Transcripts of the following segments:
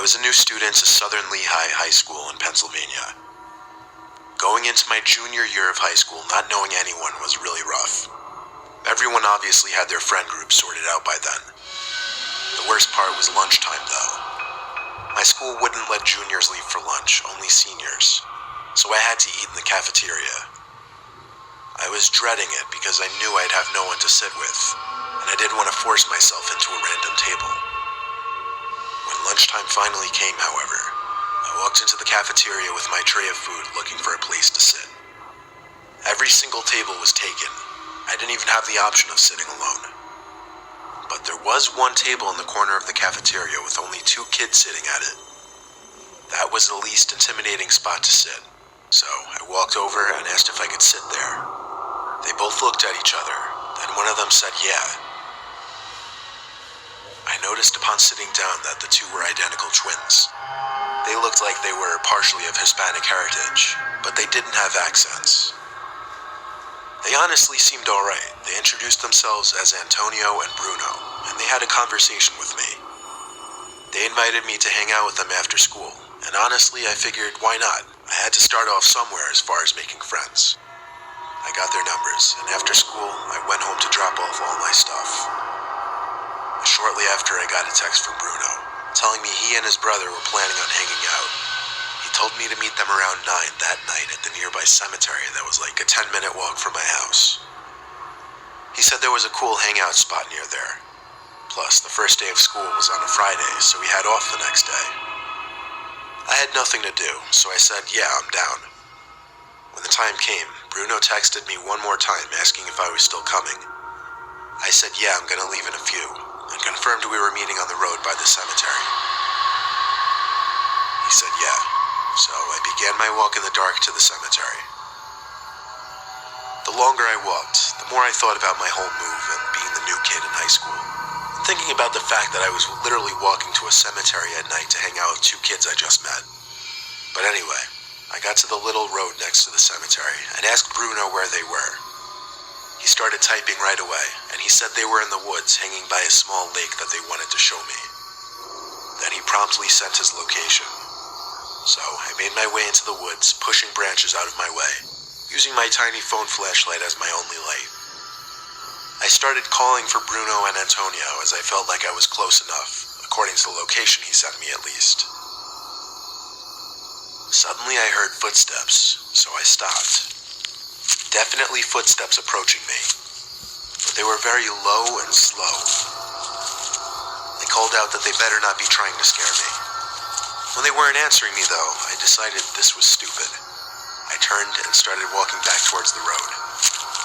was a new student to Southern Lehigh High School in Pennsylvania. Going into my junior year of high school, not knowing anyone was really rough. Everyone obviously had their friend group sorted out by then. The worst part was lunchtime, though. My school wouldn't let juniors leave for lunch, only seniors, so I had to eat in the cafeteria. I was dreading it because I knew I'd have no one to sit with, and I didn't want to force myself into a random table. When lunchtime finally came, however, I walked into the cafeteria with my tray of food looking for a place to sit. Every single table was taken. I didn't even have the option of sitting alone. But there was one table in the corner of the cafeteria with only 2 kids sitting at it. That was the least intimidating spot to sit, so I walked over and asked if I could sit there. They both looked at each other, and one of them said yeah. I noticed upon sitting down that the 2 were identical twins. They looked like they were partially of Hispanic heritage, but they didn't have accents. They honestly seemed alright. They introduced themselves as Antonio and Bruno, and they had a conversation with me. They invited me to hang out with them after school, and honestly I figured why not? I had to start off somewhere as far as making friends. I got their numbers, and after school, I went home to drop off all my stuff. Shortly after, I got a text from Bruno, telling me he and his brother were planning on hanging out. He told me to meet them around 9 that night at the nearby cemetery that was like a 10-minute walk from my house. He said there was a cool hangout spot near there. Plus, the first day of school was on a Friday, so we had off the next day. I had nothing to do, so I said, yeah, I'm down. When the time came, Bruno texted me one more time asking if I was still coming. I said, yeah, I'm gonna leave in a few, and confirmed we were meeting on the road by the cemetery. He said, yeah, so I began my walk in the dark to the cemetery. The longer I walked, the more I thought about my whole move and being the new kid in high school, and thinking about the fact that I was literally walking to a cemetery at night to hang out with 2 kids I just met. But anyway, I got to the little road next to the cemetery and asked Bruno where they were. He started typing right away, and he said they were in the woods hanging by a small lake that they wanted to show me. Then he promptly sent his location. So I made my way into the woods, pushing branches out of my way, using my tiny phone flashlight as my only light. I started calling for Bruno and Antonio as I felt like I was close enough, according to the location he sent me at least. Suddenly I heard footsteps, so I stopped. Definitely footsteps approaching me, but they were very low and slow. I called out that they better not be trying to scare me. When they weren't answering me though, I decided this was stupid. I turned and started walking back towards the road.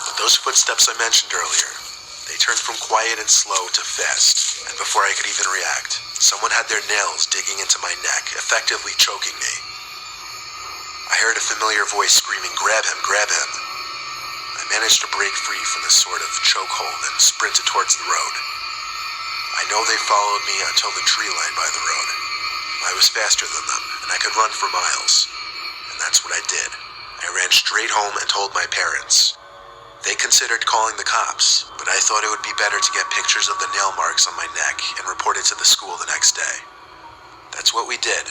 But those footsteps I mentioned earlier, they turned from quiet and slow to fast, and before I could even react, someone had their nails digging into my neck, effectively choking me. I heard a familiar voice screaming, grab him, grab him. I managed to break free from this sort of chokehold and sprinted towards the road. I know they followed me until the tree line by the road. I was faster than them, and I could run for miles. And that's what I did. I ran straight home and told my parents. They considered calling the cops, but I thought it would be better to get pictures of the nail marks on my neck and report it to the school the next day. That's what we did.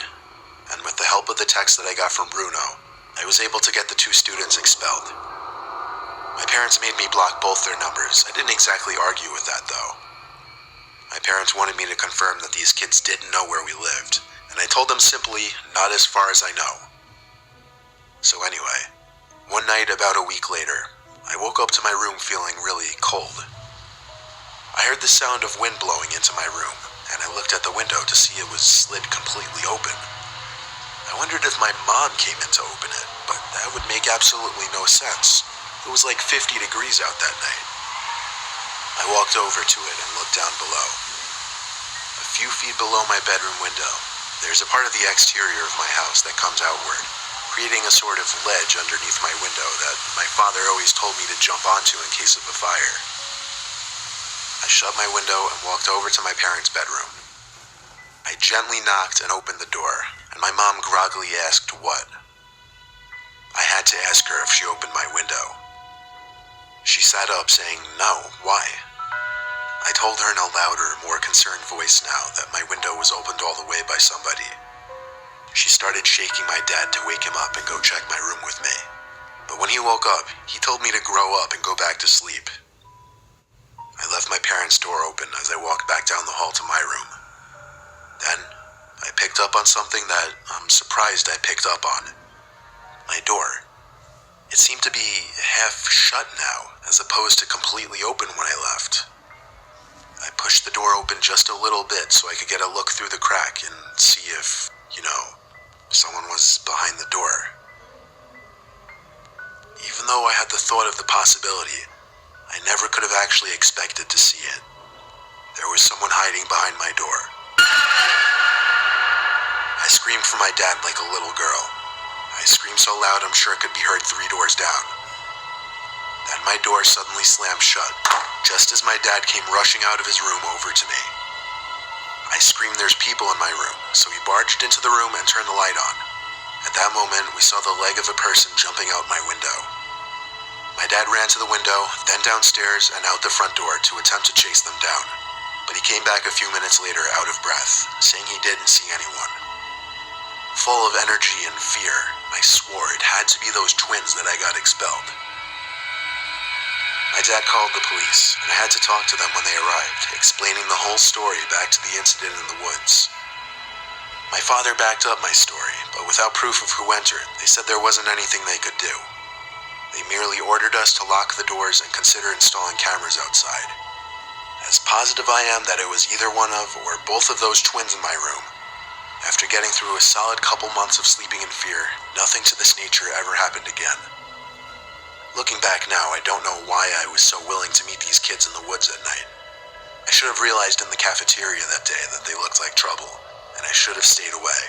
And with the help of the text that I got from Bruno, I was able to get the 2 students expelled. My parents made me block both their numbers. I didn't exactly argue with that, though. My parents wanted me to confirm that these kids didn't know where we lived, and I told them simply, not as far as I know. So anyway, one night about a week later, I woke up to my room feeling really cold. I heard the sound of wind blowing into my room, and I looked at the window to see it was slid completely open. I wondered if my mom came in to open it, but that would make absolutely no sense. It was like 50 degrees out that night. I walked over to it and looked down below. A few feet below my bedroom window, there's a part of the exterior of my house that comes outward, creating a sort of ledge underneath my window that my father always told me to jump onto in case of a fire. I shut my window and walked over to my parents' bedroom. I gently knocked and opened the door, and my mom groggily asked what. I had to ask her if she opened my window. She sat up saying, no, why? I told her in a louder, more concerned voice now that my window was opened all the way by somebody, She started shaking my dad to wake him up and go check my room with me. But when he woke up, he told me to grow up and go back to sleep. I left my parents' door open as I walked back down the hall to my room. Then, I picked up on something that I'm surprised I picked up on. My door. It seemed to be half shut now, as opposed to completely open when I left. I pushed the door open just a little bit so I could get a look through the crack and see if, someone was behind the door. Even though I had the thought of the possibility, I never could have actually expected to see it. There was someone hiding behind my door. I screamed for my dad like a little girl. I screamed so loud I'm sure it could be heard 3 doors down. Then my door suddenly slammed shut, just as my dad came rushing out of his room over to me. I screamed there's people in my room, so he barged into the room and turned the light on. At that moment, we saw the leg of a person jumping out my window. My dad ran to the window, then downstairs and out the front door to attempt to chase them down. But he came back a few minutes later out of breath, saying he didn't see anyone. Full of energy and fear, I swore it had to be those twins that I got expelled. My dad called the police, and I had to talk to them when they arrived, explaining the whole story back to the incident in the woods. My father backed up my story, but without proof of who entered, they said there wasn't anything they could do. They merely ordered us to lock the doors and consider installing cameras outside. As positive I am that it was either one of or both of those twins in my room, after getting through a solid couple months of sleeping in fear, nothing to this nature ever happened again. Looking back now, I don't know why I was so willing to meet these kids in the woods at night. I should have realized in the cafeteria that day that they looked like trouble, and I should have stayed away.